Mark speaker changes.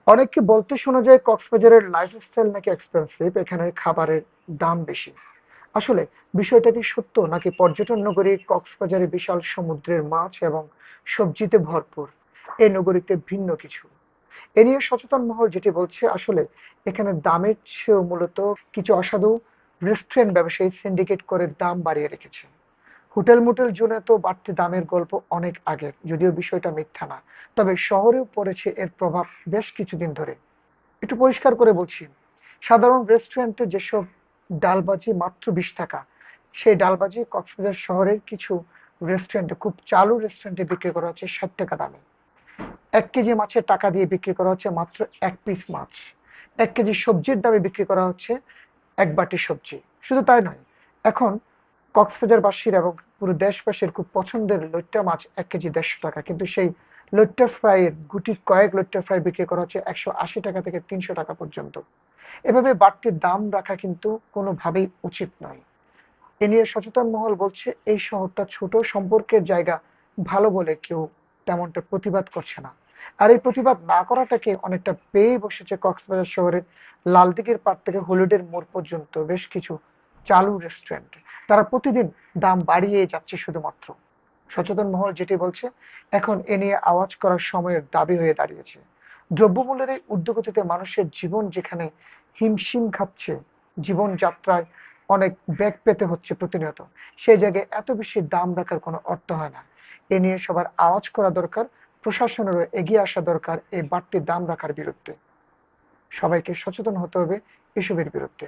Speaker 1: অনেককে বলতে শোনা যায় কক্সবাজারের লাইফস্টাইল নাকি এক্সপেন্সিভ, এখানের খাবারের দাম বেশি। আসলে বিষয়টা কি সত্য, নাকি পর্যটন নগরী কক্সবাজারে বিশাল সমুদ্রের মাছ এবং সবজিতে ভরপুর, এই নগরীতে ভিন্ন কিছু? এ নিয়ে সচেতন মহল যেটি বলছে, আসলে এখানে দামের চেয়েও মূলত কিছু অসাধু রেস্টুরেন্ট ব্যবসায়ী সিন্ডিকেট করে দাম বাড়িয়ে রেখেছে। হোটেল মোটেল জোনে তো বাড়তি দামের গল্প অনেক আগের, যদিও বিষয়টা মিথ্যা না। তবে শহরেও পড়েছে এর প্রভাব বেশ কিছুদিন ধরে। একটু পরিষ্কার করে বলছি, সাধারণ রেস্টুরেন্টে যেসব ডালবাজি মাত্র 20 টাকা, সেই ডালবাজি কক্সবাজার শহরের কিছু রেস্টুরেন্টে, খুব চালু রেস্টুরেন্টে বিক্রি করা হচ্ছে 60 টাকা দামে। 1 কেজি মাছের টাকা দিয়ে বিক্রি করা হচ্ছে মাত্র 1 পিস মাছ। 1 কেজি সবজির দামে বিক্রি করা হচ্ছে 1 বাটি সবজি। শুধু তাই নয়, এখন কক্সবাজারবাসীর এবং পুরো দেশবাসীর খুব পছন্দের লইট্টা মাছ 1 কেজি 150 টাকা, কিন্তু সেই লইট্টা ফ্রাইয়ের গুটি কয়েক লইট্টা ফ্রাই বিক্রি করা হচ্ছে 180 টাকা থেকে 300 টাকা পর্যন্ত। এভাবে বাড়তি দাম রাখা কিন্তু কোনোভাবেই উচিত নয়। এ নিয়ে সচেতন মহল বলছে, এই শহরটা ছোট, সম্পর্কের জায়গা, ভালো বলে কেউ তেমনটা প্রতিবাদ করছে না। আর এই প্রতিবাদ না করাটাকে অনেকটা পেয়ে বসেছে কক্সবাজার শহরের লালদিঘির পাড় থেকে হলিডের মোড় পর্যন্ত বেশ কিছু চালু রেস্টুরেন্ট। তারা প্রতিদিন দাম বাড়িয়ে যাচ্ছে শুধুমাত্র। সচেতন মহল যেটি বলছে, এখন এ নিয়ে আওয়াজ করার সময়ের দাবি হয়ে দাঁড়িয়েছে। দ্রব্যমূল্যের এই ঊর্ধ্বগতিতে মানুষের জীবন যেখানে হিমশিম খাচ্ছে, জীবনযাত্রায় অনেক বেগ পেতে হচ্ছে প্রতিনিয়ত, সেই জায়গায় এত বেশি দাম রাখার কোনো অর্থ হয় না। এ নিয়ে সবার আওয়াজ করা দরকার, প্রশাসনেরও এগিয়ে আসা দরকার এই বাড়তি দাম রাখার বিরুদ্ধে। সবাইকে সচেতন হতে হবে এসবের বিরুদ্ধে।